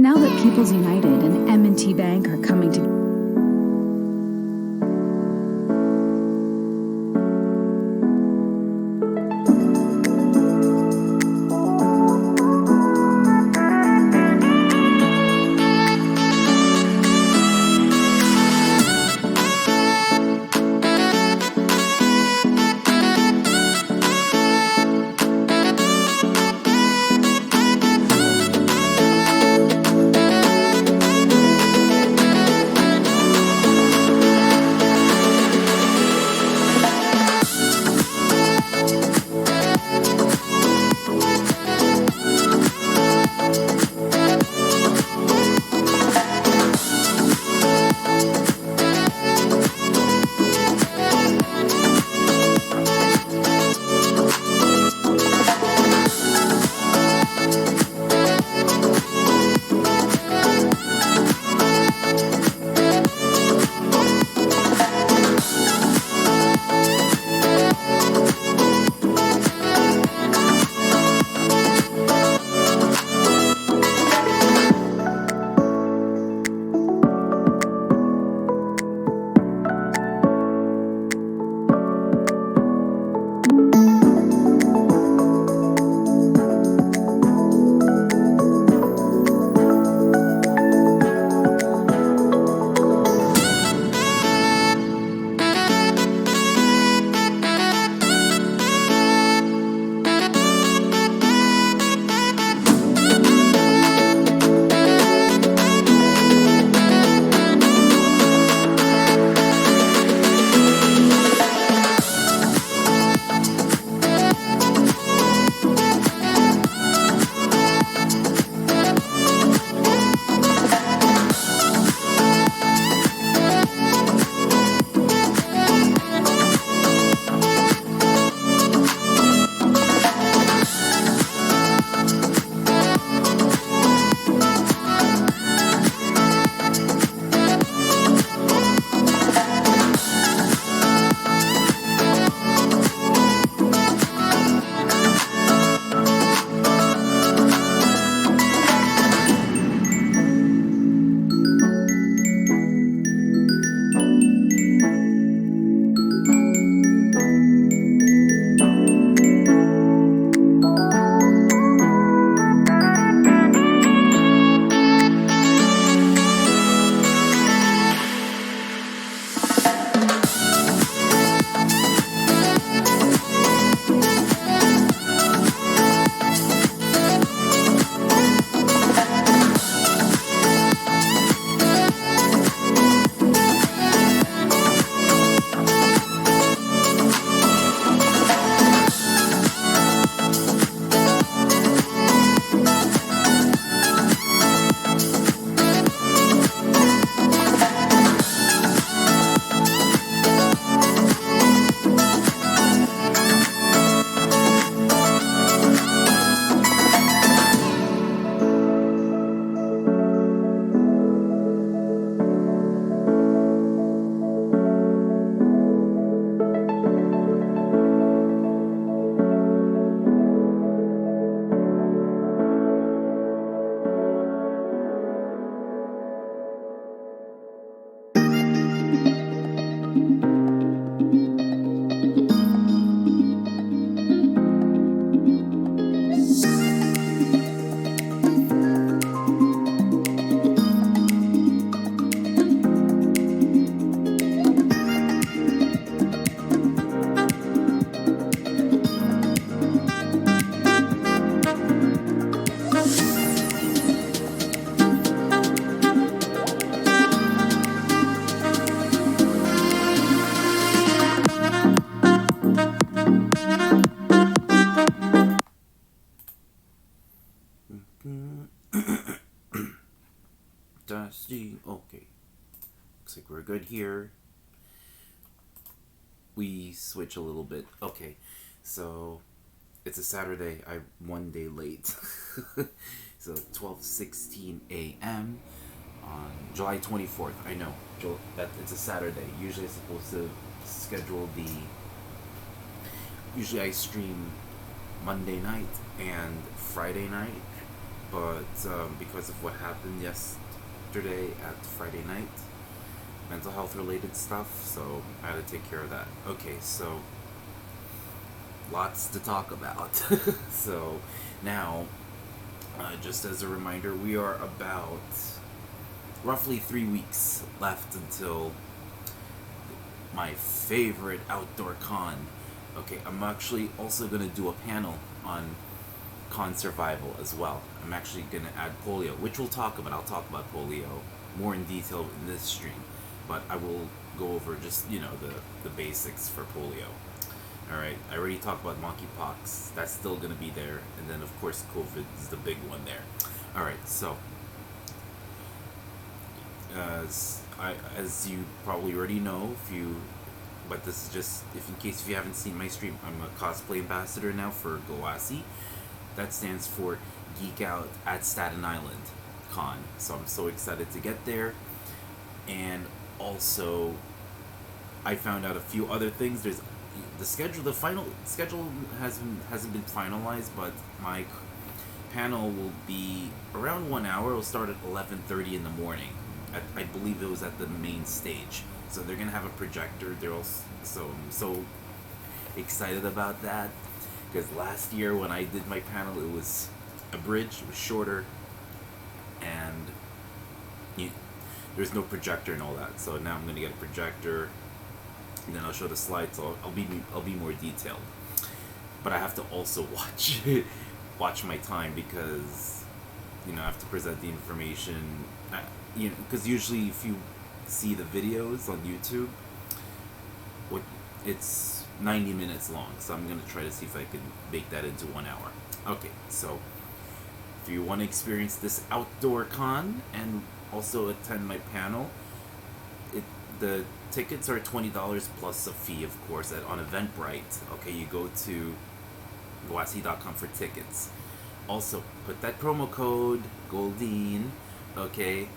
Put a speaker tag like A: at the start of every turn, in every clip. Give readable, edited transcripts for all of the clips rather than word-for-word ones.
A: Now that People's United and M&T Bank are coming together,
B: Testing. Okay. Looks like we're good here. We switch a little bit. Okay. So it's a Saturday. I'm 1 day late. So 12:16 a.m. on July 24th. I know. That it's a Saturday. Usually I'm supposed to schedule usually I stream Monday night and Friday night, but because of what happened yesterday at Friday night, mental health related stuff, so I had to take care of that. Okay, so lots to talk about. So now, just as a reminder, we are about roughly 3 weeks left until my favorite outdoor con. Okay, I'm actually also going to do a panel on con survival as well. I'm actually going to add polio, which we'll talk about. I'll talk about polio more in detail in this stream, but I will go over just, the basics for polio. Alright, I already talked about monkeypox. That's still going to be there. And then, of course, COVID is the big one there. Alright, so as you probably already know, but this is just in case you haven't seen my stream, I'm a cosplay ambassador now for GOASI. That stands for Geek Out at Staten Island Con. So I'm so excited to get there. And also, I found out a few other things. There's the final schedule hasn't been finalized, but my panel will be around 1 hour. It'll start at 11:30 in the morning. I believe it was at the main stage. So they're gonna have a projector. I'm so excited about that, because last year when I did my panel, it was abridged, it was shorter, and there's no projector and all that. So now I'm gonna get a projector, and then I'll show the slides. So I'll be more detailed. But I have to also watch my time, because I have to present the information. Because usually if you see the videos on YouTube, it's 90 minutes long, so I'm going to try to see if I can make that into 1 hour. Okay, so if you want to experience this outdoor con and also attend my panel, the tickets are $20 plus a fee, of course, on Eventbrite. Okay, you go to goasi.com for tickets. Also, put that promo code Goldine, okay,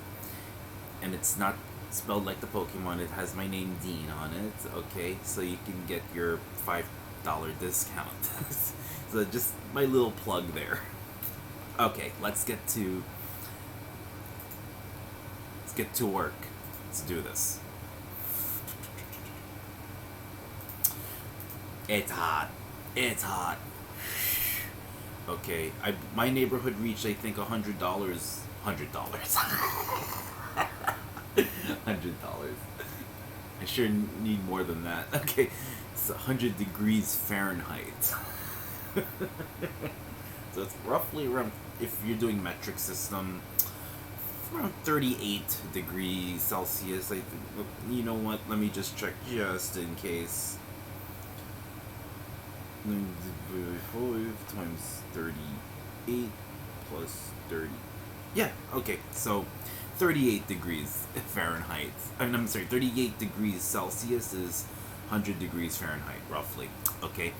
B: and it's not spelled like the Pokemon, it has my name Dean on it, okay, so you can get your $5 discount. So just my little plug there. Okay, let's get to work. Let's do this. It's hot. Okay, my neighborhood reached, I think, $100. $100. I sure need more than that. Okay, it's 100 degrees Fahrenheit. So it's roughly around, if you're doing metric system, around 38 degrees Celsius. I think. You know what? Let me just check just in case. 5 times 38 plus 30. Yeah, okay, so 38 degrees Fahrenheit. I'm sorry, 38 degrees Celsius is 100 degrees Fahrenheit, roughly. Okay,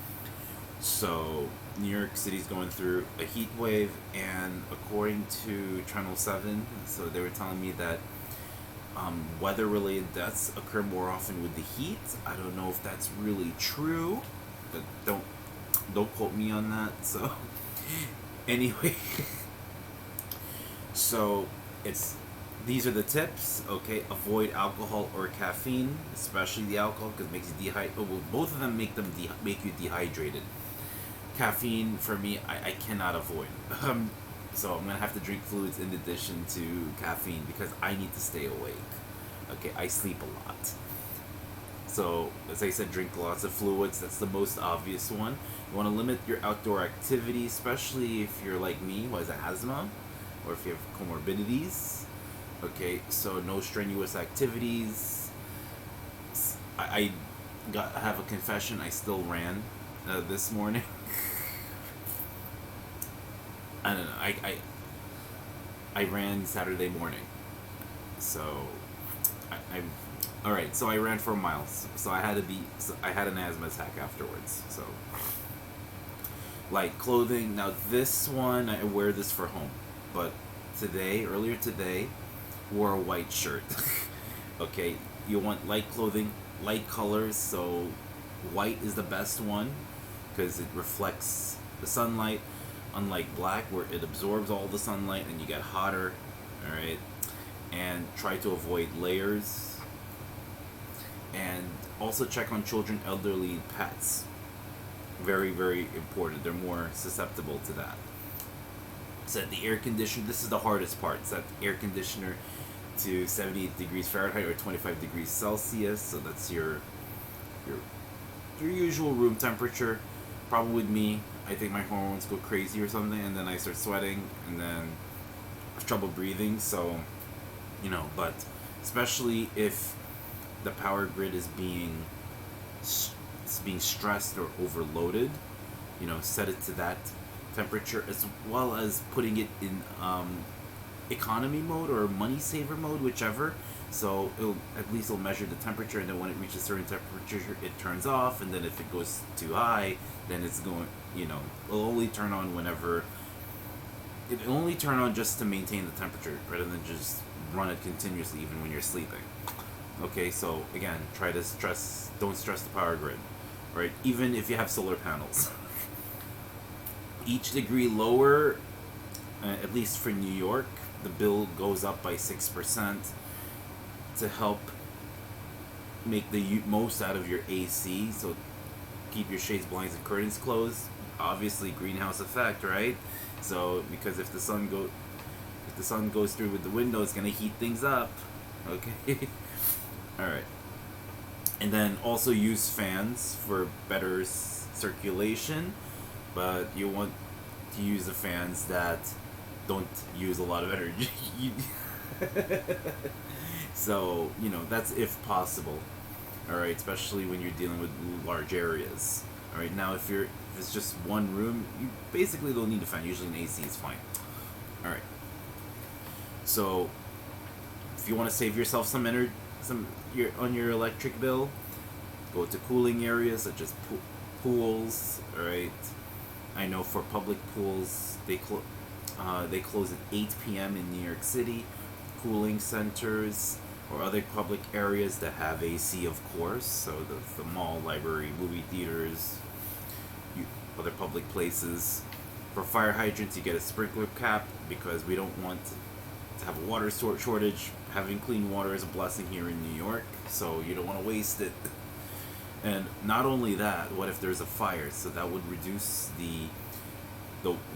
B: so New York City's going through a heat wave, and according to Channel 7, so they were telling me that weather-related deaths occur more often with the heat. I don't know if that's really true, but don't quote me on that. So anyway, so these are the tips. Okay, avoid alcohol or caffeine, especially the alcohol, because it makes you dehydrated. Well, both of them make you dehydrated. Caffeine, for me, I cannot avoid. So I'm gonna have to drink fluids in addition to caffeine, because I need to stay awake. Okay, I sleep a lot. So, as I said, drink lots of fluids. That's the most obvious one. You want to limit your outdoor activity, especially if you're like me, who has asthma, or if you have comorbidities. Okay, so no strenuous activities. I have a confession. I still ran this morning. I don't know. I ran Saturday morning. So all right. So I ran for a mile. So I had an asthma attack afterwards. So like clothing. Now this one, I wear this for home, but earlier today, wore a white shirt. Okay, you want light clothing, light colors. So white is the best one because it reflects the sunlight. unlike black where it absorbs all the sunlight and you get hotter. All right, and try to avoid layers, and also check on children, elderly, and pets. Very, very important. They're more susceptible to that. Set the air conditioner. This is the hardest part. Set the air conditioner to 78 degrees Fahrenheit or 25 degrees Celsius. So that's your usual room temperature. Problem with me, I think my hormones go crazy or something, and then I start sweating, and then I have trouble breathing. So, but especially if the power grid is being stressed or overloaded, set it to that temperature, as well as putting it in economy mode or money saver mode, whichever. So it'll measure the temperature, and then when it reaches a certain temperature, it turns off, and then if it goes too high, then it's going, it'll only turn on whenever. It'll only turn on just to maintain the temperature, rather than just run it continuously, even when you're sleeping. Okay, so again, don't stress the power grid, right? Even if you have solar panels. Each degree lower, at least for New York, the bill goes up by 6% to help make the most out of your AC. So keep your shades, blinds, and curtains closed. Obviously, greenhouse effect, right? So because if the sun goes through with the window, it's gonna heat things up. Okay. All right. And then also use fans for better circulation, but you want to use the fans that don't use a lot of energy. So, that's if possible. All right, especially when you're dealing with large areas. All right, now if it's just one room, you basically don't need a fan. Usually an AC is fine. All right. So, if you want to save yourself some energy, on your electric bill, go to cooling areas such as pools. All right. I know for public pools, they close at 8 p.m. in New York City. Cooling centers or other public areas that have AC, of course. So the mall, library, movie theaters, other public places. For fire hydrants, you get a sprinkler cap because we don't want to have a water shortage. Having clean water is a blessing here in New York, so you don't want to waste it. And not only that, what if there's a fire? So that would reduce the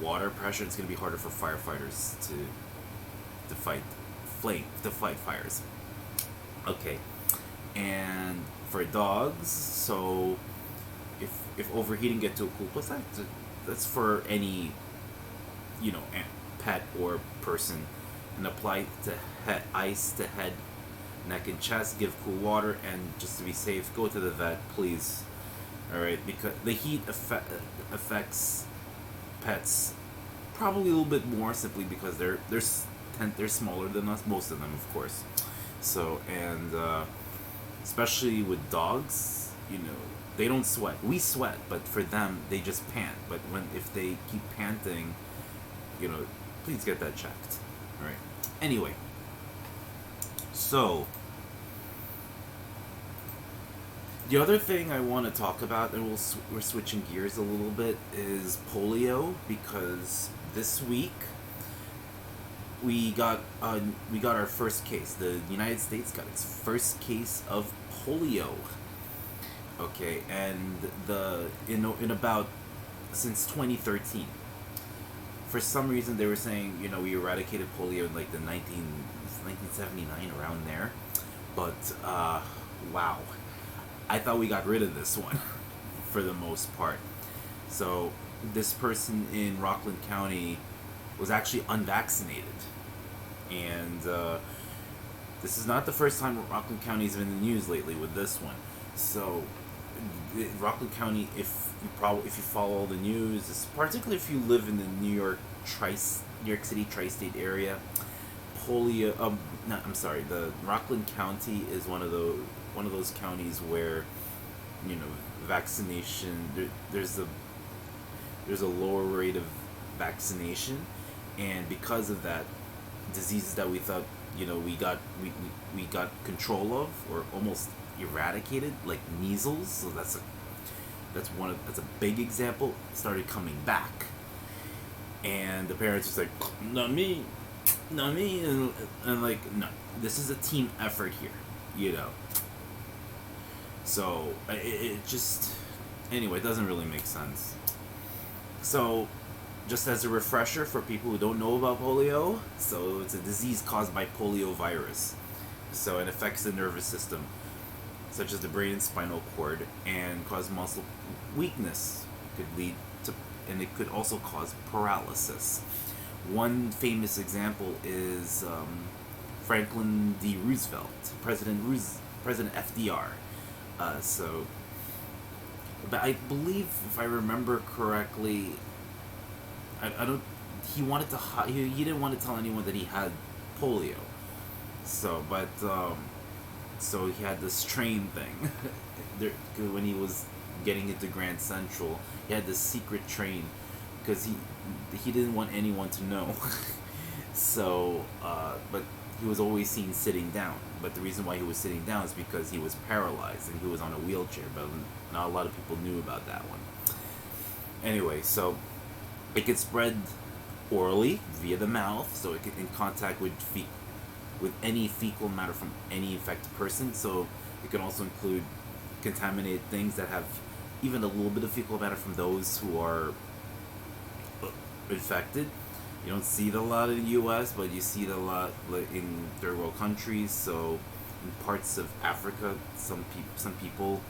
B: water pressure. It's going to be harder for firefighters to fight fires. Okay. And for dogs, so if overheating, get to a cool place. That's for any pet or person, and apply to ice to head, neck, and chest. Give cool water, and just to be safe, go to the vet, please. All right, because the heat affects pets probably a little bit more, simply because they're smaller than us, most of them, of course. So, and especially with dogs, they don't sweat. We sweat, but for them, they just pant. But if they keep panting, please get that checked. All right. Anyway, so the other thing I want to talk about, and we're switching gears a little bit, is polio, because this week we got our first case. The United States got its first case of polio. Okay, and in about since 2013. For some reason, they were saying, we eradicated polio in like the 1979, around there. But, wow. I thought we got rid of this one, for the most part. So, this person in Rockland County was actually unvaccinated. And, this is not the first time Rockland County's been in the news lately with this one. So, Rockland County, if you follow all the news, particularly if you live in the New York City tri-state area, polio. The Rockland County is one of those counties where, vaccination. There's a lower rate of vaccination, and because of that, diseases that we thought we got control of or almost eradicated, like measles. So that's a big example, started coming back. And the parents was like, not me, not me, and like, no, this is a team effort here, you know. So it just, anyway, it doesn't really make sense. So, just as a refresher for people who don't know about polio, so it's a disease caused by polio virus. So it affects the nervous system, such as the brain and spinal cord, and cause muscle weakness. It could lead to, and it could also cause paralysis. One famous example is Franklin D. Roosevelt, President FDR. But I believe, if I remember correctly, I don't. He wanted to. He didn't want to tell anyone that he had polio. So, but so he had this train thing. When he was getting into Grand Central, he had this secret train because he didn't want anyone to know. So, but he was always seen sitting down. But the reason why he was sitting down is because he was paralyzed and he was on a wheelchair. But not a lot of people knew about that one. Anyway, so it could spread orally via the mouth, so it could in contact with any fecal matter from any infected person. So it can also include contaminated things that have even a little bit of fecal matter from those who are infected. You don't see it a lot in the U.S., but you see it a lot in third world countries. So in parts of Africa, some people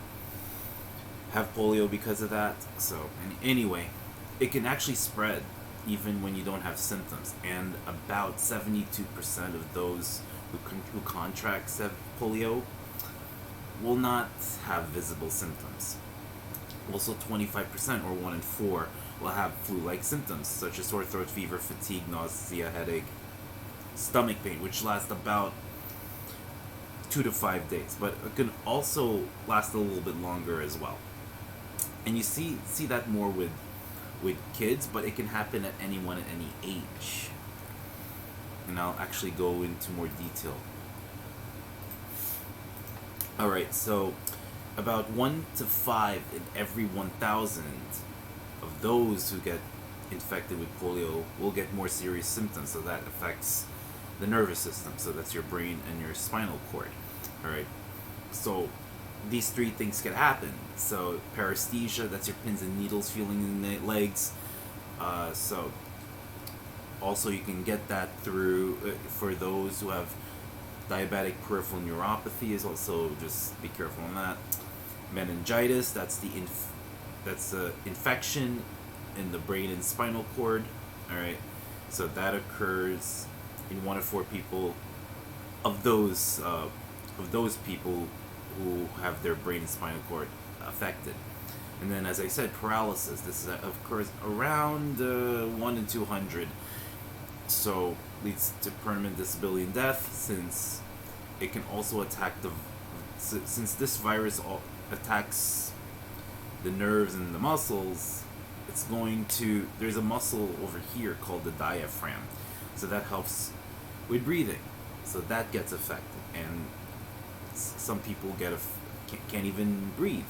B: have polio because of that. So anyway, it can actually spread even when you don't have symptoms, and about 72% of those who contract polio will not have visible symptoms. Also, 25%, or 1 in 4, will have flu-like symptoms, such as sore throat, fever, fatigue, nausea, headache, stomach pain, which lasts about 2 to 5 days, but it can also last a little bit longer as well. And you see that more with kids, but it can happen at anyone at any age. And I'll actually go into more detail. Alright, so about 1 to 5 in every 1,000 of those who get infected with polio will get more serious symptoms, so that affects the nervous system, so that's your brain and your spinal cord. Alright, so these 3 things can happen. So paresthesia, that's your pins and needles feeling in the legs. So also you can get that through for those who have diabetic peripheral neuropathy, is also, just be careful on that. Meningitis, that's the infection in the brain and spinal cord. All right, so that occurs in 1 of 4 people of those people who have their brain and spinal cord affected. And then, as I said, paralysis. This occurs around 1 in 200. So leads to permanent disability and death, since it can also attack since this virus attacks the nerves and the muscles. It's going to, there's a muscle over here called the diaphragm, so that helps with breathing. So that gets affected, and some people can't even breathe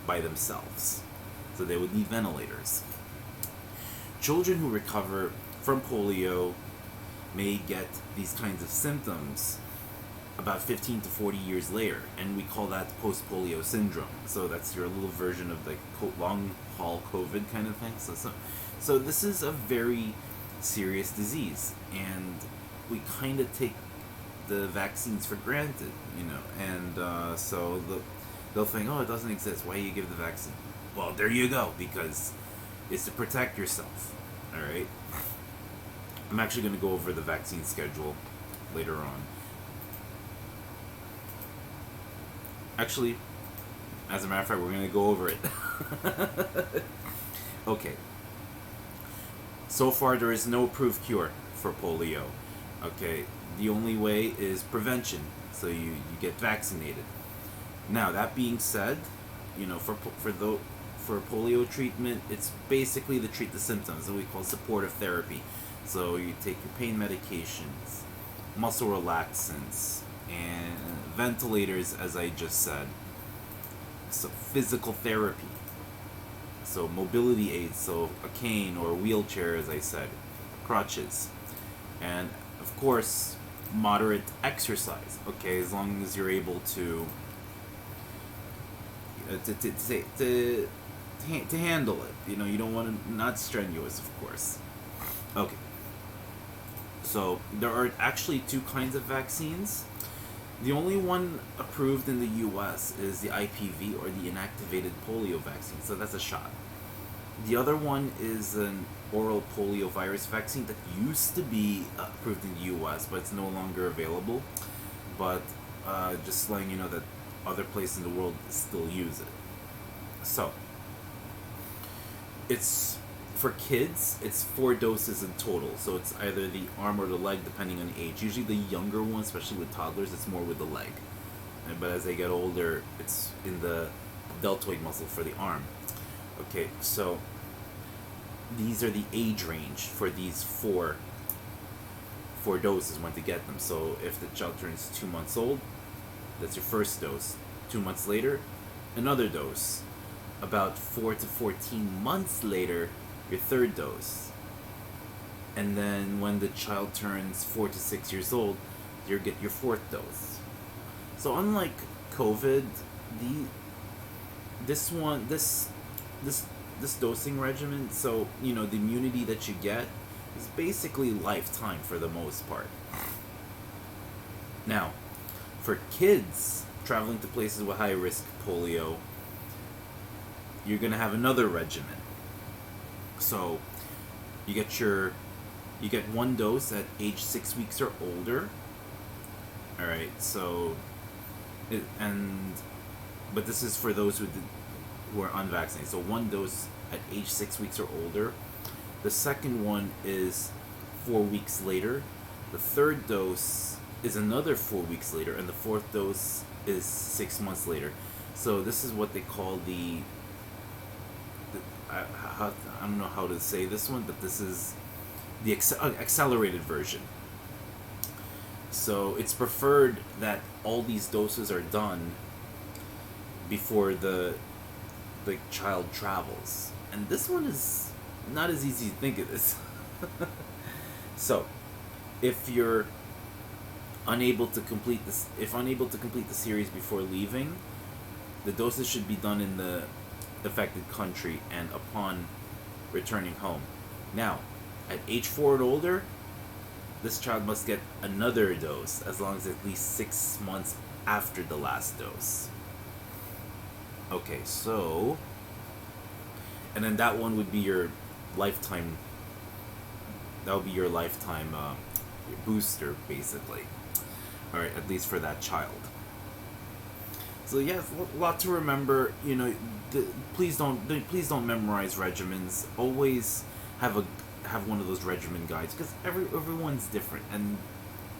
B: by themselves, so they would need ventilators. Children who recover from polio may get these kinds of symptoms about 15 to 40 years later, and we call that post-polio syndrome. So that's your little version of like long-haul COVID kind of thing. So this is a very serious disease, and we kind of take the vaccines for granted, and so they'll think, oh, it doesn't exist, why do you give the vaccine? Well, there you go, because it's to protect yourself. Alright, I'm actually going to go over the vaccine schedule later on. Actually, as a matter of fact, we're going to go over it. Okay, so far there is no approved cure for polio. Okay, the only way is prevention, so you get vaccinated. Now, that being said, for polio treatment, it's basically to treat the symptoms that we call supportive therapy. So you take your pain medications, muscle relaxants, and ventilators, as I just said. So physical therapy. So mobility aids, so a cane or a wheelchair, as I said, crutches, and of course moderate exercise. Okay, as long as you're able to to handle it. You know, you don't want to, not strenuous, of course. Okay. So there are actually two kinds of vaccines. The only one approved in the U.S. is the IPV, or the inactivated polio vaccine. So that's a shot. The other one is an oral polio virus vaccine that used to be approved in the U.S., but it's no longer available. But just letting you know that other places in the world still use it. So it's for kids. It's 4 doses in total. So it's either the arm or the leg, depending on the age. Usually the younger ones, especially with toddlers, it's more with the leg. But as they get older, it's in the deltoid muscle for the arm. Okay, so these are the age range for these four doses when to get them. So if the child turns 2 months old, that's your first dose. 2 months later, another dose. About 4 to 14 months later, your third dose. And then when the child turns 4 to 6 years old, you get your fourth dose. So unlike COVID, this dosing regimen, so you know, the immunity that you get is basically lifetime for the most part. Now, for kids traveling to places with high risk polio, you're gonna have another regimen. So you get 1 dose at age 6 weeks or older. All right, so but this is for those who are unvaccinated. So 1 dose at age 6 weeks or older. The second one is 4 weeks later. The third dose is another 4 weeks later, and the fourth dose is 6 months later. So this is what they call I don't know how to say this one, but this is the accelerated version. So it's preferred that all these doses are done before the child travels. And this one is not as easy as you think it is. So, if you're unable to complete the series before leaving, the doses should be done in the affected country and upon returning home. Now, at age 4 and older, this child must get another dose as long as at least 6 months after the last dose. Okay, so, and then that one would be your lifetime. That would be your lifetime booster, basically. All right, at least for that child. So yeah, a lot to remember. You know, please don't memorize regimens. Always have one of those regimen guides, because everyone's different, and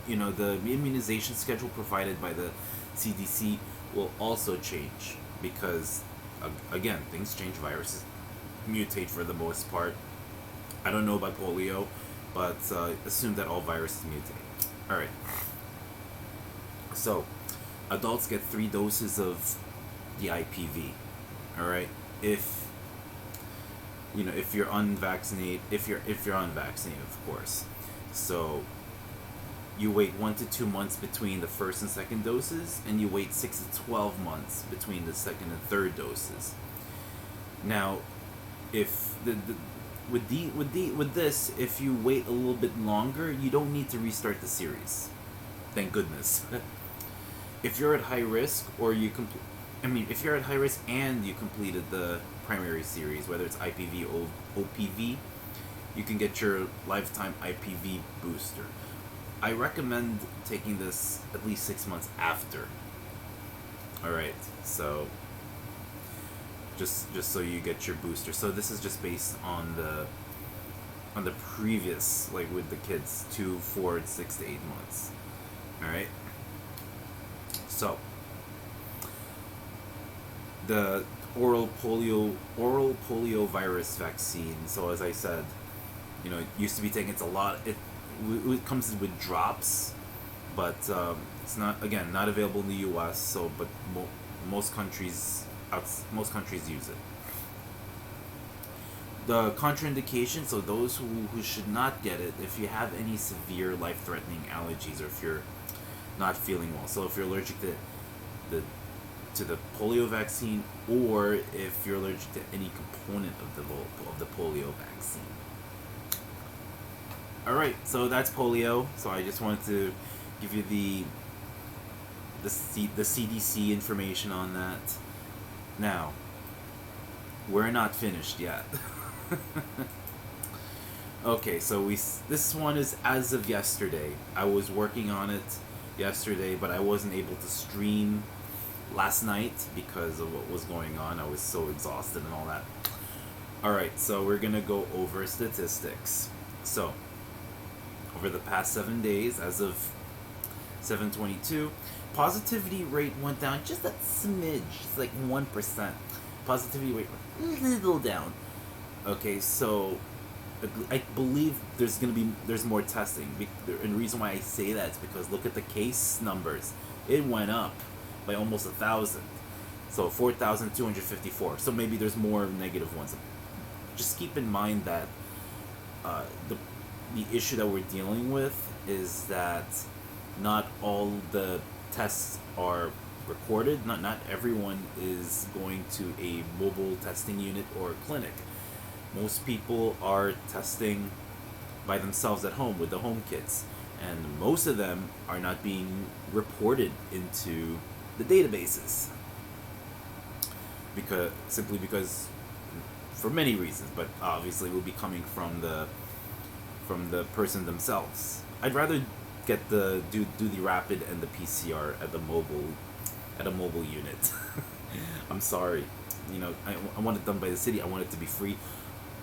B: you know, the immunization schedule provided by the CDC will also change, because again, things change, viruses mutate for the most part. I don't know about polio, but assume that all viruses mutate. Alright. So, adults get 3 doses of the IPV. Alright? If you're unvaccinated, if you're unvaccinated, of course. So, you wait 1 to 2 months between the first and second doses, and you wait 6 to 12 months between the second and third doses. Now, if with this, if you wait a little bit longer, you don't need to restart the series. Thank goodness. If you're at high risk, or if you're at high risk and you completed the primary series, whether it's IPV or OPV, you can get your lifetime IPV booster. I recommend taking this at least 6 months after. Alright, so just so you get your booster. So this is just based on the previous, like with the kids, 2, 4, 6 to 8 months. Alright? So the oral polio virus vaccine. So as I said, you know, it used to be taken. It's a lot. It comes with drops, but it's not available in the U.S. So, but most countries use it. The contraindication, so those who should not get it, if you have any severe life-threatening allergies, or if you're not feeling well. So if you're allergic the to the polio vaccine, or if you're allergic to any component of the polio vaccine. All right, so that's polio. So I just wanted to give you the CDC information on that. Now, we're not finished yet. Okay, so this one is as of yesterday. I was working on it yesterday, but I wasn't able to stream last night because of what was going on. I was so exhausted and all that. Alright, so we're gonna go over statistics. So, over the past 7 days, as of 7/22, positivity rate went down just a smidge. It's like 1%. Positivity rate went a little down. Okay, so I believe there's more testing. And the reason why I say that is because look at the case numbers. It went up by almost 1,000. So 4,254. So maybe there's more negative ones. Just keep in mind that the issue that we're dealing with is that not all the tests are recorded. Not everyone is going to a mobile testing unit or clinic. Most people are testing by themselves at home with the home kits, and most of them are not being reported into the databases because for many reasons, but obviously will be coming from the person themselves. I'd rather get do the rapid and the PCR at a mobile unit. I'm sorry, I want it done by the city. I want it to be free.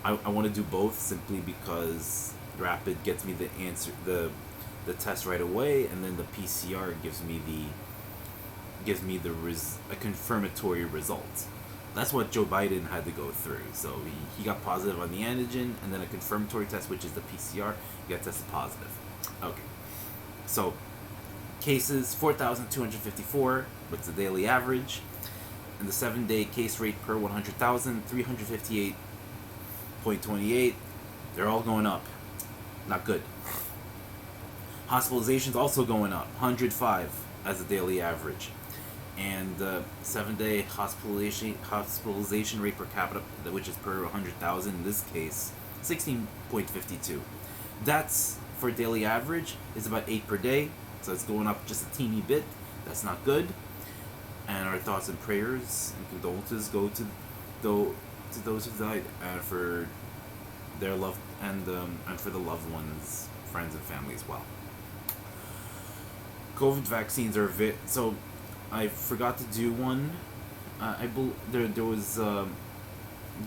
B: I want to do both simply because rapid gets me the answer, the test right away, and then the PCR gives me a confirmatory result. That's what Joe Biden had to go through. So he got positive on the antigen, and then a confirmatory test, which is the PCR, he got tested positive. Okay, so cases 4,254, what's the daily average, and the 7-day case rate per 100,000, 358.28. They're all going up. Not good. Hospitalizations also going up, 105 as a daily average. And the 7-day hospitalization rate per capita, which is per 100,000 in this case, 16.52. That's for daily average, is about 8 per day, so it's going up just a teeny bit. That's not good. And our thoughts and prayers and condolences go to those who died, and for their loved and for the loved ones, friends and family as well. COVID vaccines are so. I forgot to do one. There was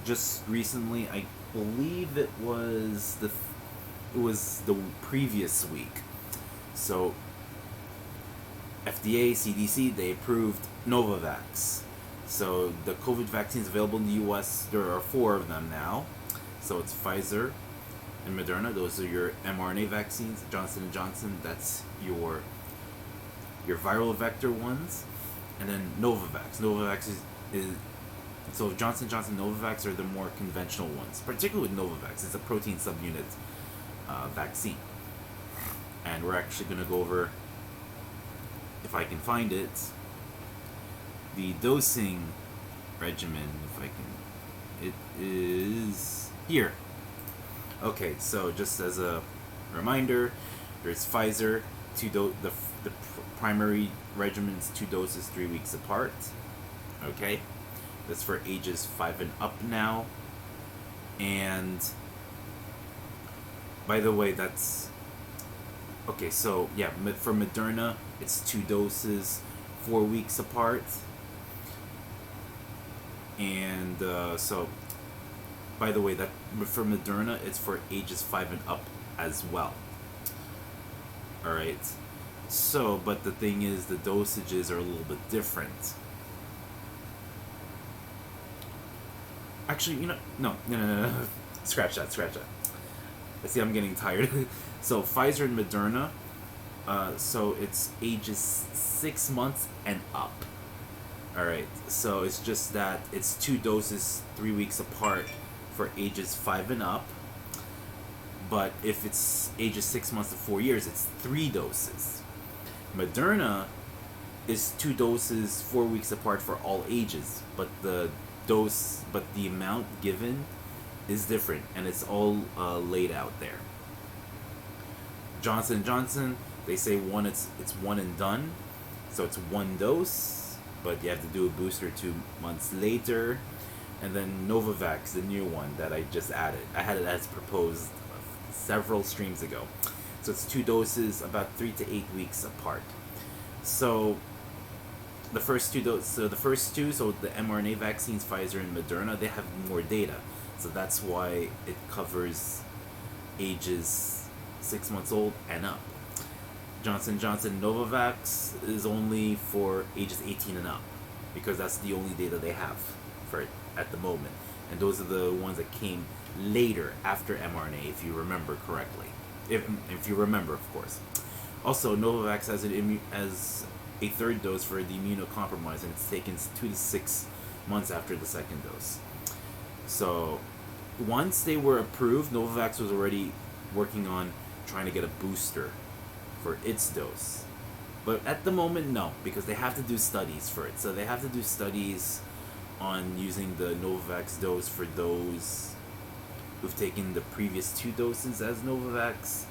B: just recently. I believe it was the previous week. So FDA, CDC, they approved Novavax. So the COVID vaccines available in the U.S. there are 4 of them now. So it's Pfizer and Moderna. Those are your mRNA vaccines. Johnson & Johnson. That's your viral vector ones. And then Novavax. Novavax is so Johnson & Johnson Novavax are the more conventional ones. Particularly with Novavax, it's a protein subunit vaccine. And we're actually going to go over, if I can find it, the dosing regimen. If I can, it is here. Okay, so just as a reminder, there's Pfizer, the primary regimen's 2 doses, 3 weeks apart. Okay, that's for ages 5 and up now. And by the way, that's okay. So yeah, for Moderna, it's 2 doses, 4 weeks apart. And so, by the way, that for Moderna, it's for ages 5 and up as well. All right. So, but the thing is, the dosages are a little bit different. Actually, no. Scratch that. I see I'm getting tired. So, Pfizer and Moderna, so it's ages 6 months and up. Alright, so it's just that it's 2 doses, 3 weeks apart for ages 5 and up, but if it's ages 6 months to 4 years, it's 3 doses. Moderna is 2 doses 4 weeks apart for all ages, but the amount given is different, and it's all laid out there. Johnson & Johnson, they say it's one and done, so it's 1 dose, but you have to do a booster 2 months later. And then Novavax, the new one that I just added. I had it as proposed several streams ago. So it's 2 doses, about 3 to 8 weeks apart. So the first two, so the mRNA vaccines, Pfizer and Moderna, they have more data. So that's why it covers ages 6 months old and up. Johnson & Johnson Novavax is only for ages 18 and up, because that's the only data they have for it at the moment. And those are the ones that came later after mRNA, if you remember correctly. If you remember, of course. Also, Novavax has a 3rd dose for the immunocompromised, and it's taken 2 to 6 months after the 2nd dose. So once they were approved, Novavax was already working on trying to get a booster for its dose. But at the moment, no, because they have to do studies for it. So they have to do studies on using the Novavax dose for those who've taken the previous 2 doses as Novavax,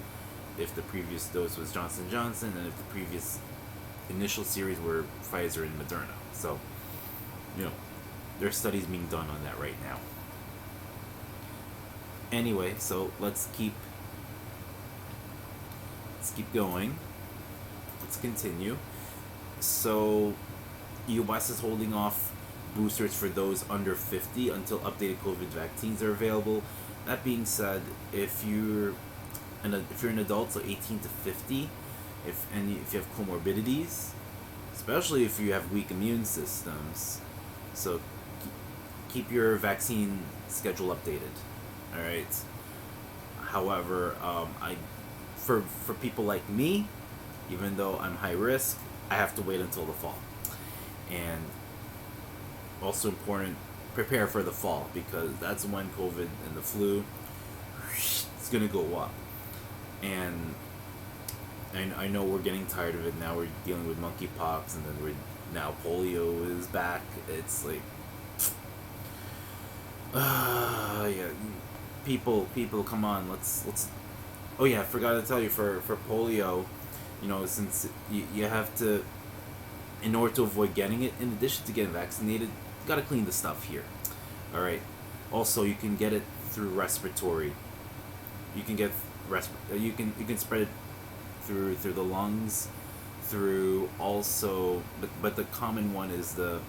B: if the previous dose was Johnson & Johnson, and if the previous initial series were Pfizer and Moderna. So, there's studies being done on that right now. Anyway, so let's keep going. Let's continue. So, US is holding off boosters for those under 50 until updated COVID vaccines are available. That being said, if you're an adult, so 18 to 50, if you have comorbidities, especially if you have weak immune systems, so keep your vaccine schedule updated. All right. However, for people like me, even though I'm high risk, I have to wait until the fall. And also important, prepare for the fall, because that's when COVID and the flu is gonna go up. And I know we're getting tired of it now. We're dealing with monkeypox, and then now polio is back. It's like, yeah, people, come on, let's. Oh yeah, I forgot to tell you, for polio, since you have to, in order to avoid getting it, in addition to getting vaccinated, you gotta clean the stuff here. All right. Also, you can get it through respiratory. You can get you can spread it through the lungs, through also, but the common one is the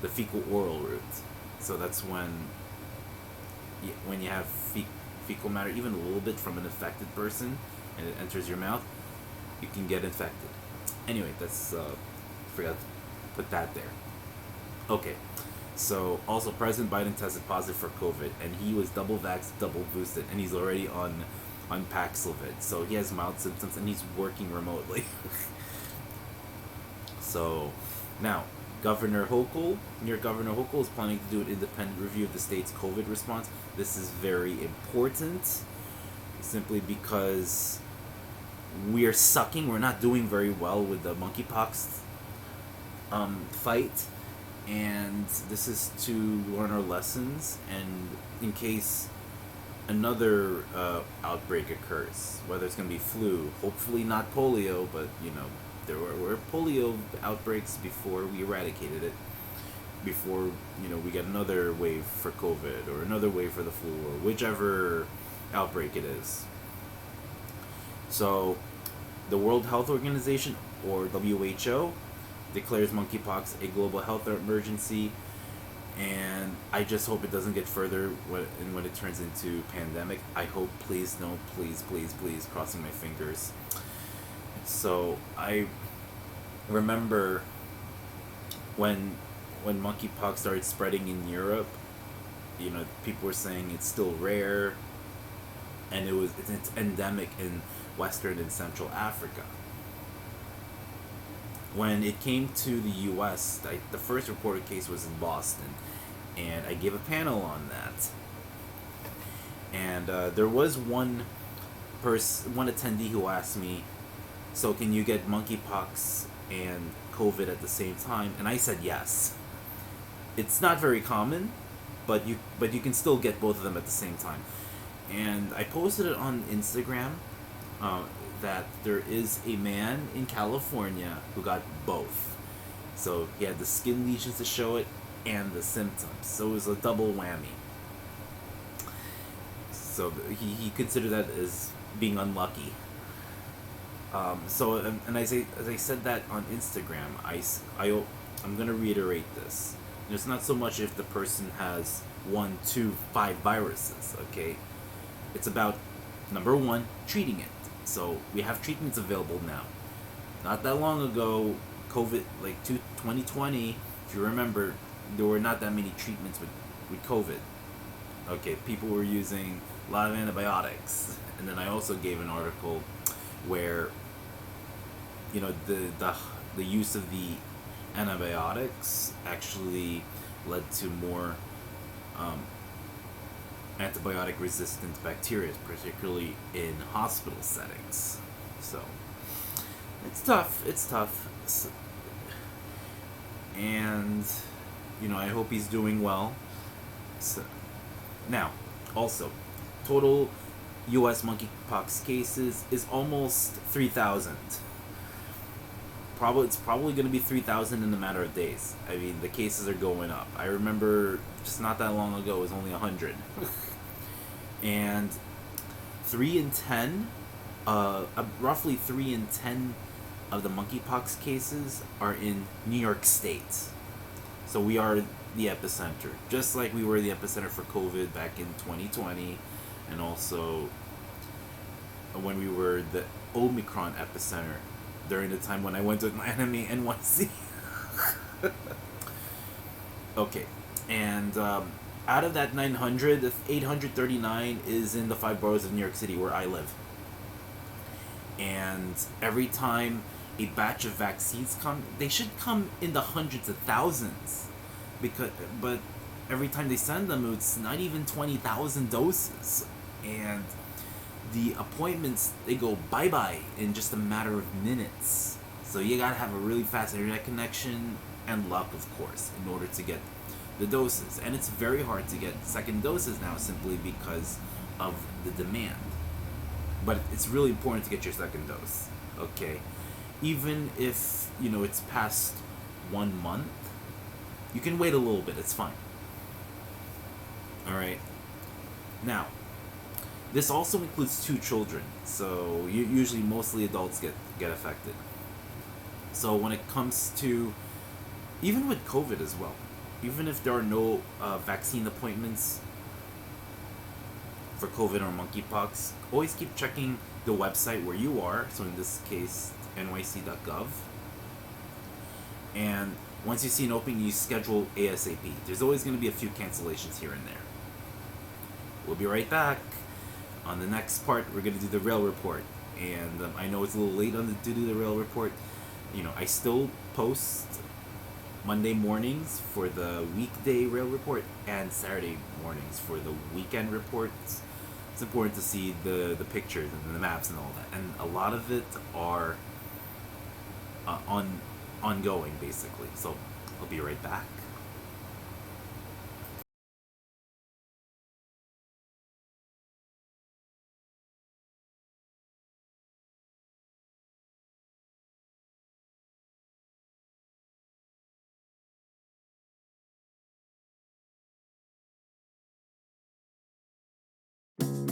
B: fecal oral route. So that's when you have fecal matter, even a little bit from an infected person, and it enters your mouth, you can get infected. Anyway, that's forgot to put that there. Okay. So, also, President Biden tested positive for COVID, and he was double vaxxed, double boosted, and he's already on Paxlovid. So, he has mild symptoms, and he's working remotely. So, now, New York Governor Hochul is planning to do an independent review of the state's COVID response. This is very important, simply because we are sucking. We're not doing very well with the monkeypox fight. And this is to learn our lessons, and in case another outbreak occurs, whether it's going to be flu, hopefully not polio, but there were polio outbreaks before we eradicated it, before we get another wave for COVID or another wave for the flu or whichever outbreak it is. So the World Health Organization, or WHO, declares monkeypox a global health emergency, and I just hope it doesn't get further when it turns into pandemic. I hope, please, no, please, crossing my fingers. So I remember when monkeypox started spreading in Europe, people were saying it's still rare, and it's endemic in Western and Central Africa. When it came to the U.S., the first reported case was in Boston, and I gave a panel on that. And there was one attendee who asked me, "So can you get monkeypox and COVID at the same time?" And I said yes. It's not very common, but you can still get both of them at the same time. And I posted it on Instagram uh, that there is a man in California who got both. So he had the skin lesions to show it and the symptoms. So it was a double whammy. So he considered that as being unlucky. And as I said that on Instagram, I'm going to reiterate this. It's not so much if the person has 1, 2, 5 viruses, okay? It's about, number one, treating it. So we have treatments available now. Not that long ago, COVID, 2020, if you remember, there were not that many treatments with COVID. Okay, people were using a lot of antibiotics. And then I also gave an article where, the use of the antibiotics actually led to more antibiotic resistant bacteria, particularly in hospital settings. So it's tough. And I hope he's doing well. So, now, also, total U.S. monkeypox cases is almost 3,000. It's probably going to be 3,000 in a matter of days. I mean, the cases are going up. I remember just not that long ago it was only 100. And 3 in 10, roughly 3 in 10 of the monkeypox cases are in New York State. So we are the epicenter, just like we were the epicenter for COVID back in 2020, and also when we were the Omicron epicenter during the time when I went to Miami, NYC. Okay, and out of that 900, 839 is in the 5 boroughs of New York City where I live. And every time a batch of vaccines come, they should come in the hundreds of thousands. But every time they send them, it's not even 20,000 doses. And the appointments, they go bye-bye in just a matter of minutes. So you gotta have a really fast internet connection and luck, of course, in order to get the doses. And it's very hard to get second doses now simply because of the demand. But it's really important to get your second dose, okay? Even if, it's past 1 month, you can wait a little bit, it's fine. Alright? Now, this also includes 2 children, so usually mostly adults get affected. So when it comes to, even with COVID as well, even if there are no vaccine appointments for COVID or monkeypox, always keep checking the website where you are, so in this case, nyc.gov. And once you see an opening, you schedule ASAP. There's always going to be a few cancellations here and there. We'll be right back. On the next part, we're going to do the rail report. And I know it's a little late to do the rail report. I still post Monday mornings for the weekday rail report and Saturday mornings for the weekend reports. It's important to see the pictures and the maps and all that. And a lot of it are ongoing, basically. So I'll be right back.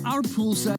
C: Our poolside.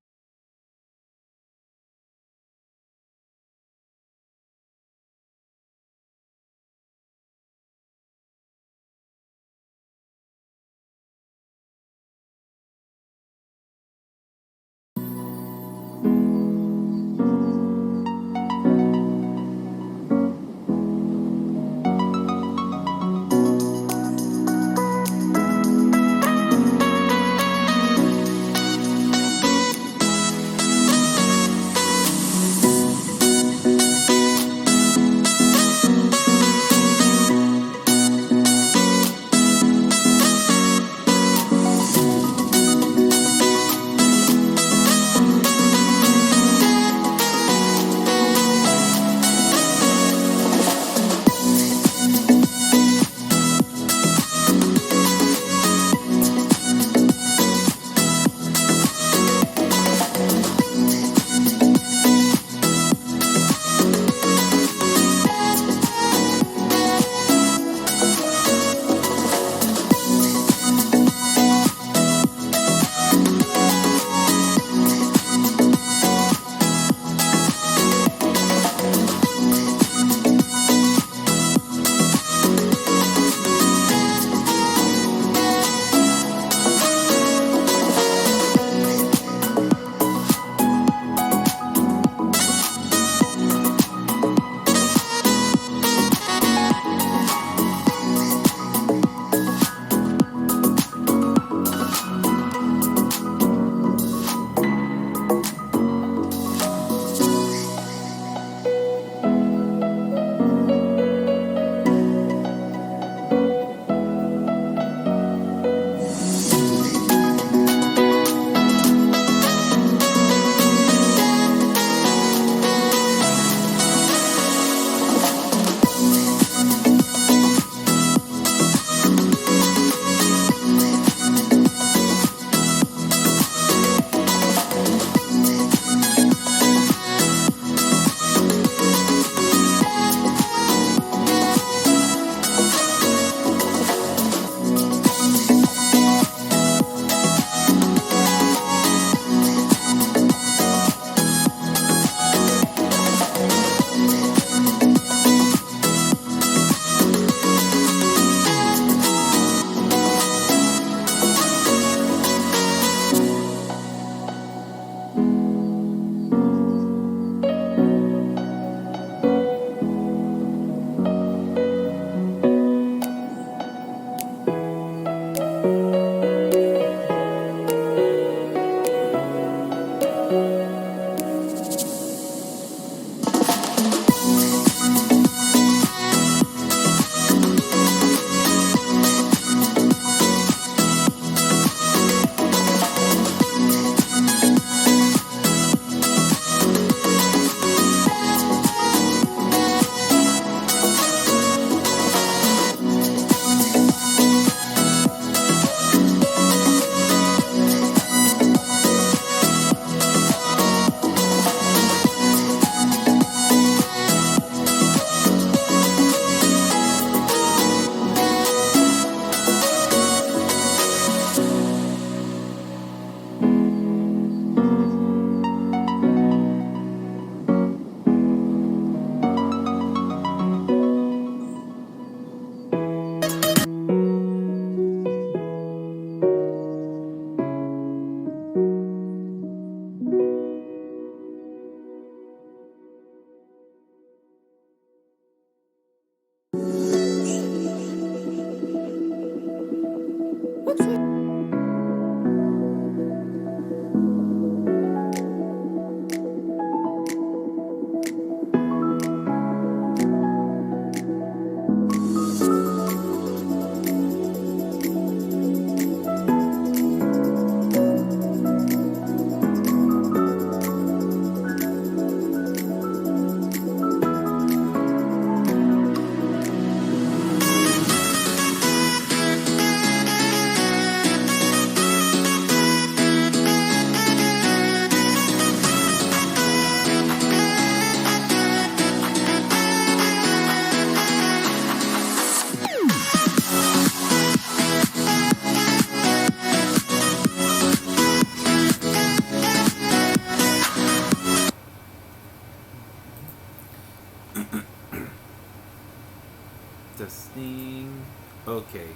B: Testing. Okay,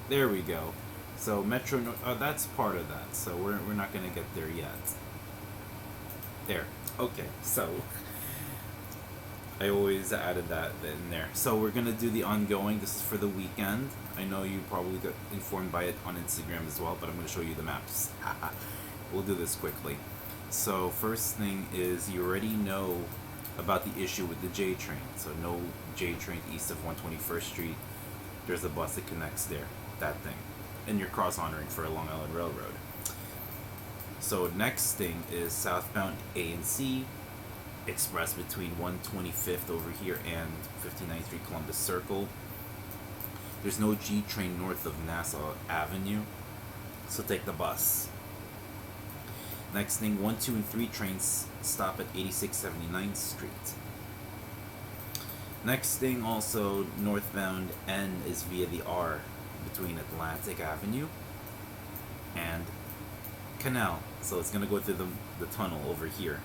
B: there we go. So Metro North, that's part of that. So we're not gonna get there yet. There. Okay. So I always added that in there. So we're gonna do the ongoing. This is for the weekend. I know you probably got informed by it on Instagram as well, but I'm gonna show you the maps. We'll do this quickly. So first thing is you already know about the issue with the J train. So no J train east of 121st Street. There's a bus that connects there. That thing. And you're cross-honoring for a Long Island Railroad. So next thing is southbound A and C Express between 125th over here and 59th Street Columbus Circle. There's no G train north of Nassau Avenue. So take the bus. Next thing, 1, 2, and 3 trains stop at 86 79th Street. Next thing, also northbound N is via the R between Atlantic Avenue and Canal. So it's going to go through the tunnel over here.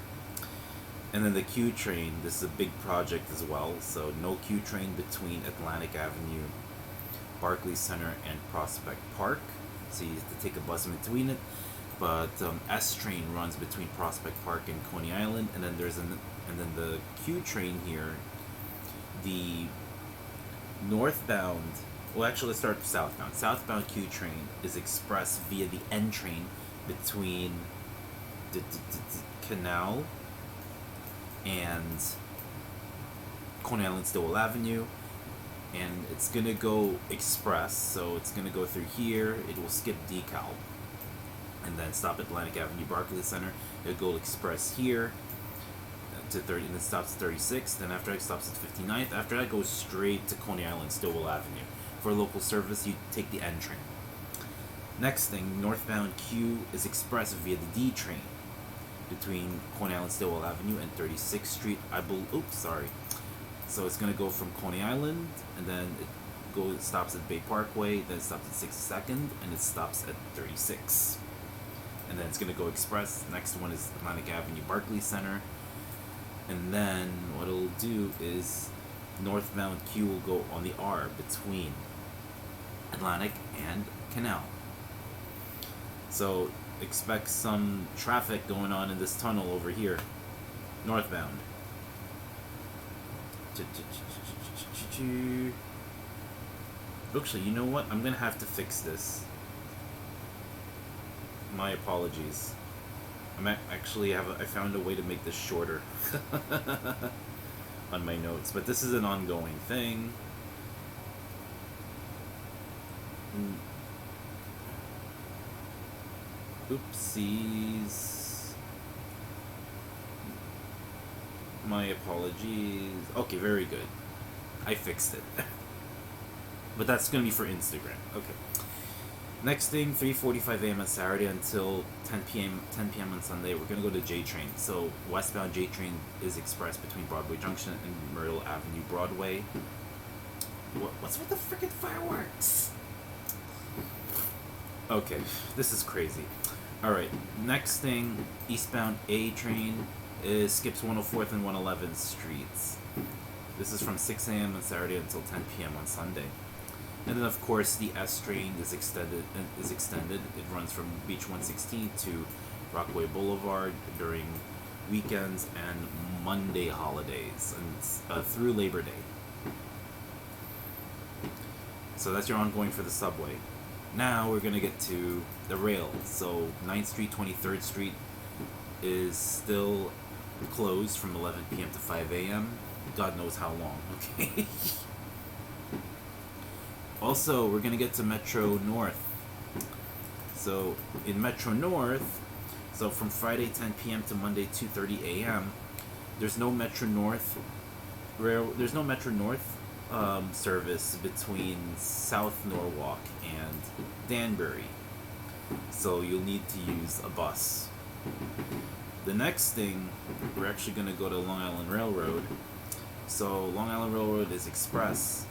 B: And then the Q train, this is a big project as well. So no Q train between Atlantic Avenue, Barclays Center, and Prospect Park. So you have to take a bus in between it. But S train runs between Prospect Park and Coney Island, and then the Q train here, the northbound. Well, actually, let's start southbound. Southbound Q train is express via the N train between the Canal and Coney Island Stowell Avenue, and it's gonna go express. So it's gonna go through here. It will skip Decal. And then stop at Atlantic Avenue, Barclays Center. It'll go express here to 30, and then stops at 36th. Then after that, stops at 59th. After that, goes straight to Coney Island, Stowell Avenue. For local service, you take the N train. Next thing, northbound Q is express via the D train between Coney Island, Stowell Avenue, and 36th Street. So it's gonna go from Coney Island, and then it stops at Bay Parkway. Then it stops at 62nd, and it stops at 36. And then it's going to go express. Next one is Atlantic Avenue, Barclays Center. And then what it'll do is northbound Q will go on the R between Atlantic and Canal. So expect some traffic going on in this tunnel over here, northbound. Actually, you know what? I'm going to have to fix this. My apologies. I found a way to make this shorter on my notes, but this is an ongoing thing. Oopsies. My apologies. Okay, very good. I fixed it. But that's gonna be for Instagram. Okay. Next thing, 3:45 a.m. on Saturday until 10 p.m. on Sunday. We're gonna go to J Train. So westbound J Train is express between Broadway Junction and Myrtle Avenue Broadway. What's with the freaking fireworks? Okay, this is crazy. Alright, next thing, eastbound A train skips 104th and 111th streets. This is from 6 a.m. on Saturday until 10 p.m. on Sunday. And then, of course, the S train is extended. It runs from Beach 116 to Rockaway Boulevard during weekends and Monday holidays and through Labor Day. So that's your ongoing for the subway. Now we're going to get to the rail. So 9th Street, 23rd Street is still closed from 11 p.m. to 5 a.m. God knows how long, okay? Also, we're going to get to Metro North. So in Metro North, so from Friday 10 p.m. to Monday 2:30 a.m., there's no Metro North service between South Norwalk and Danbury. So you'll need to use a bus. The next thing, we're actually going to go to Long Island Railroad. So Long Island Railroad is express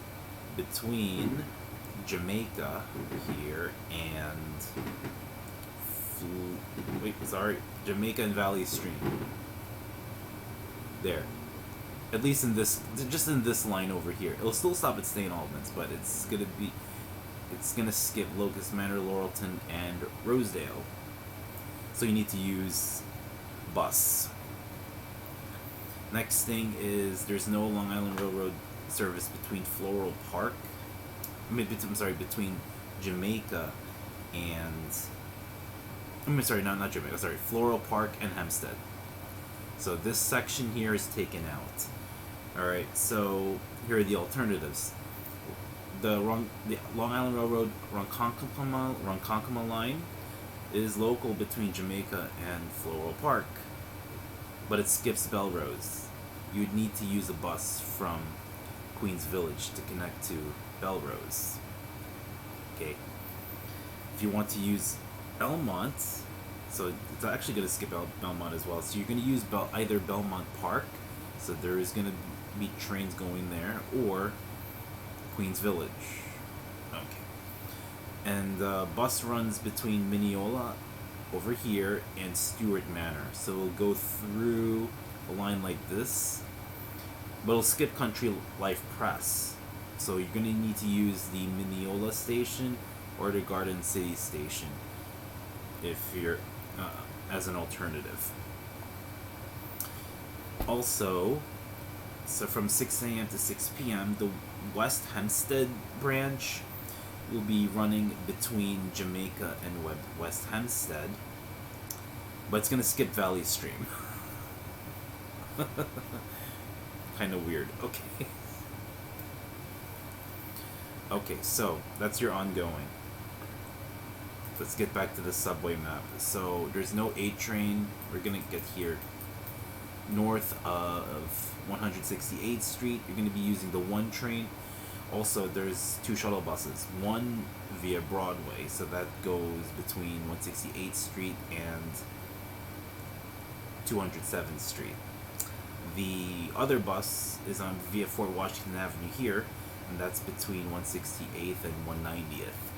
B: between Jamaica here and Jamaica and Valley Stream. There. At least in this line over here. It'll still stop at St. Albans, but it's gonna skip Locust Manor, Laurelton, and Rosedale. So you need to use bus. Next thing is there's no Long Island Railroad service between Floral Park. Between Jamaica and not Jamaica. Sorry, Floral Park and Hempstead. So this section here is taken out. Alright, so here are the alternatives. The Long Island Railroad Ronkonkoma line is local between Jamaica and Floral Park, but it skips Belrose. You'd need to use a bus from Queens Village to connect to Belrose. Okay. If you want to use Belmont, so it's actually going to skip Belmont as well. So you're going to use either Belmont Park, so there is going to be trains going there, or Queens Village. Okay. And bus runs between Mineola over here and Stewart Manor. So it'll go through a line like this, but it'll skip Country Life Press. So you're going to need to use the Mineola station or the Garden City station if you're as an alternative. Also, so from 6 a.m. to 6 p.m., the West Hempstead branch will be running between Jamaica and West Hempstead, but it's going to skip Valley Stream. Kind of weird. Okay. Okay, so that's your ongoing. Let's get back to the subway map. So there's no A train. We're gonna get here north of 168th Street. You're gonna be using the 1 train. Also, there's 2 shuttle buses. One via Broadway, so that goes between 168th Street and 207th Street. The other bus is on via Fort Washington Avenue here, and that's between 168th and 190th.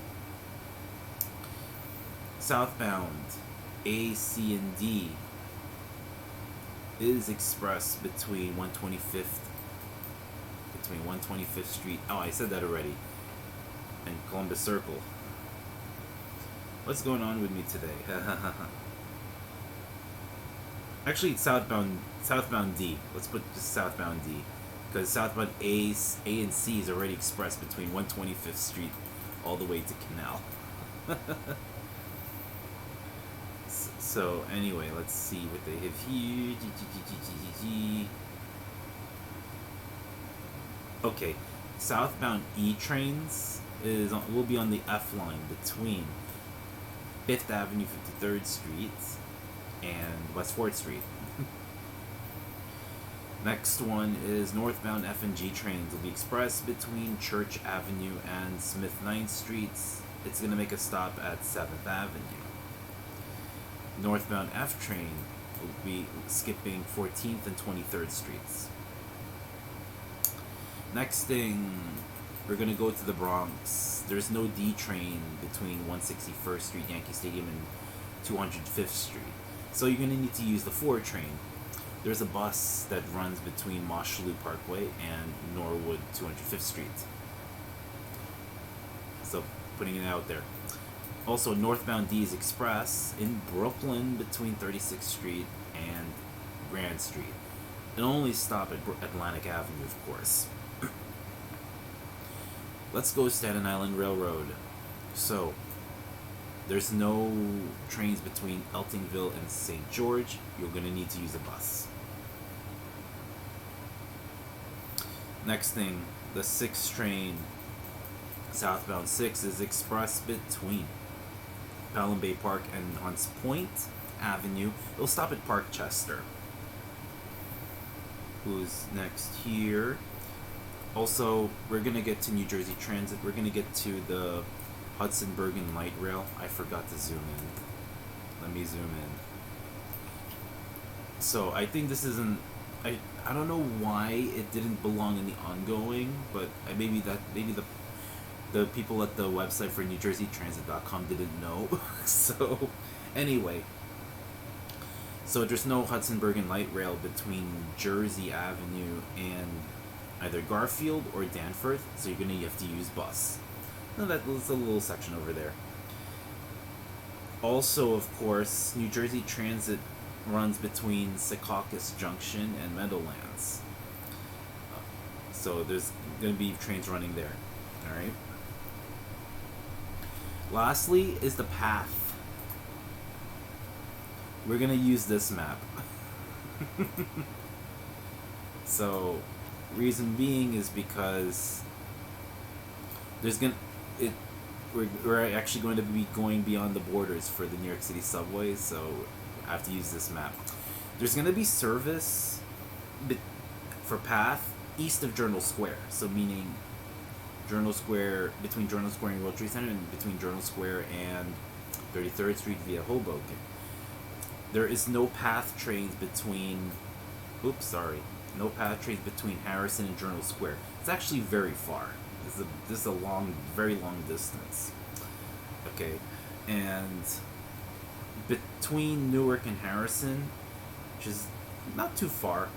B: Southbound A, C, and D is express between 125th Street. Oh, I said that already. And Columbus Circle. What's going on with me today? Actually, it's southbound D. Let's put just southbound D, because southbound A and C is already expressed between 125th Street all the way to Canal. So anyway, let's see what they have here. Okay, southbound E trains will be on the F line between 5th Avenue, 53rd Street, and West 4th Street. Next one is northbound F and G trains will be expressed between Church Avenue and Smith 9th Streets. It's going to make a stop at 7th Avenue. Northbound F train will be skipping 14th and 23rd Streets. Next thing, we're going to go to the Bronx. There's no D train between 161st Street, Yankee Stadium, and 205th Street. So you're going to need to use the 4 train. There's a bus that runs between Mosholu Parkway and Norwood 205th Street. So putting it out there. Also, northbound D is express in Brooklyn between 36th Street and Grand Street. It'll only stop at Atlantic Avenue, of course. Let's go Staten Island Railroad. So, there's no trains between Eltingville and St. George. You're going to need to use a bus. Next thing, the 6th train, southbound 6, is express between Pelham Bay Park and Hunts Point Avenue. It'll stop at Parkchester. Who's next here? Also, we're going to get to New Jersey Transit. We're going to get to the Hudson Bergen Light Rail. I forgot to zoom in. Let me zoom in. So, I think this isn't... I don't know why it didn't belong in the ongoing, but maybe the people at the website for NewJerseyTransit.com didn't know. So, anyway. So there's no Hudson Bergen Light Rail between Jersey Avenue and either Garfield or Danforth, so you're gonna have to use bus. Now that's a little section over there. Also, of course, New Jersey Transit runs between Secaucus Junction and Meadowlands. So there's going to be trains running there. Alright. Lastly is the path. We're going to use this map. So, reason being is because we're actually going to be going beyond the borders for the New York City subway, so I have to use this map. There's going to be service for path east of Journal Square, so meaning Journal Square, between Journal Square and World Trade Center, and between Journal Square and 33rd Street via Hoboken. There is no path trains between... no path trains between Harrison and Journal Square. It's actually very far. This is a very long distance. Okay, and between Newark and Harrison, which is not too far,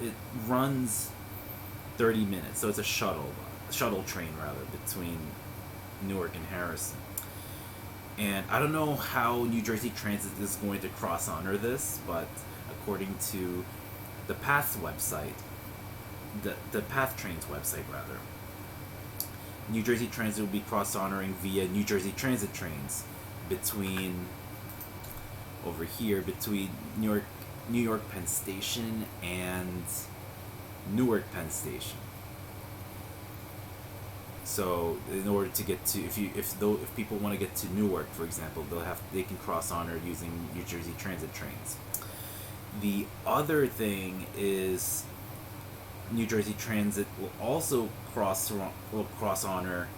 B: it runs 30 minutes. So it's a shuttle train rather, between Newark and Harrison. And I don't know how New Jersey Transit is going to cross-honor this, but according to the Path website, the Path Trains website rather, New Jersey Transit will be cross-honoring via New Jersey Transit trains between New York Penn Station and Newark Penn Station. So in order to get to, if people want to get to Newark, for example, they can cross-honor using New Jersey Transit trains. The other thing is New Jersey Transit will also cross-honor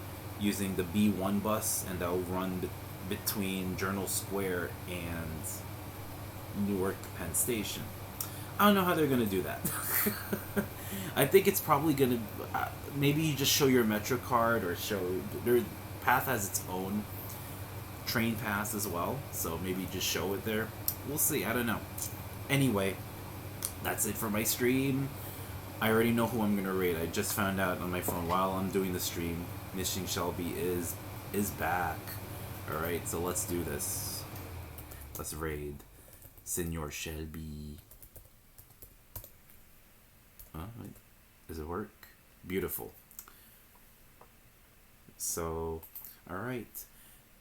B: using the B1 bus, and that'll run between Journal Square and Newark Penn Station. I don't know how they're going to do that. I think it's probably going to... maybe you just show your Metro card, or their Path has its own train pass as well, so maybe just show it there. We'll see. I don't know. Anyway, that's it for my stream. I already know who I'm going to raid. I just found out on my phone while I'm doing the stream. Missing Shelby is back. Alright, so let's do this. Let's raid Senor Shelby. Wait. Does it work? Beautiful. So, alright.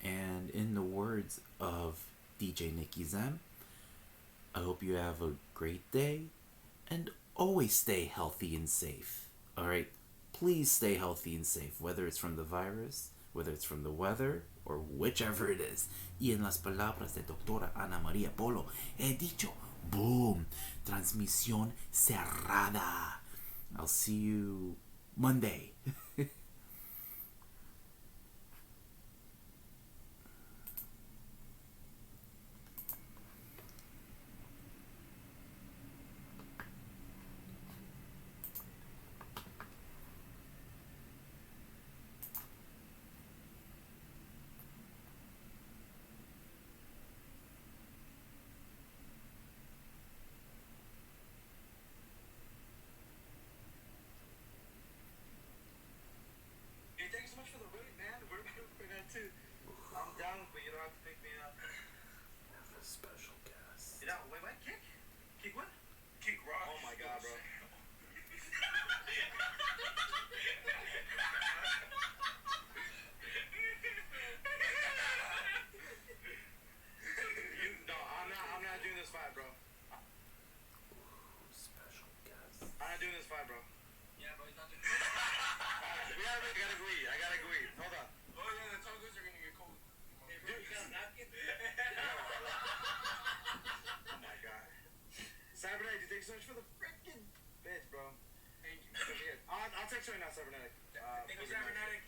B: And in the words of DJ Nicky Zem. I hope you have a great day and always stay healthy and safe. Alright? Please stay healthy and safe, whether it's from the virus, whether it's from the weather, or whichever it is. Y en las palabras de Doctora Ana María Polo, he dicho, boom, transmisión cerrada. I'll see you Monday.
D: Thanks so much for the rate, man. We're going to. I'm down, but you don't have to pick me up.
B: We have a special guest.
D: You know, wait, what? Kick? Kick what? Kick rock. Oh my god, bro. I'm not doing this fight, bro.
B: Special guest.
D: I'm not doing this fight, bro.
E: Yeah, but he's not doing
D: I gotta agree. Hold on.
E: Oh, yeah, the tacos are gonna get cold. Hey, bro, you got a napkin?
D: Oh my god. Cybernetic, thanks so much for the freaking bitch, bro.
E: Thank you.
D: I'll text you right now, Cybernetic.
E: Thank you, Cybernetic.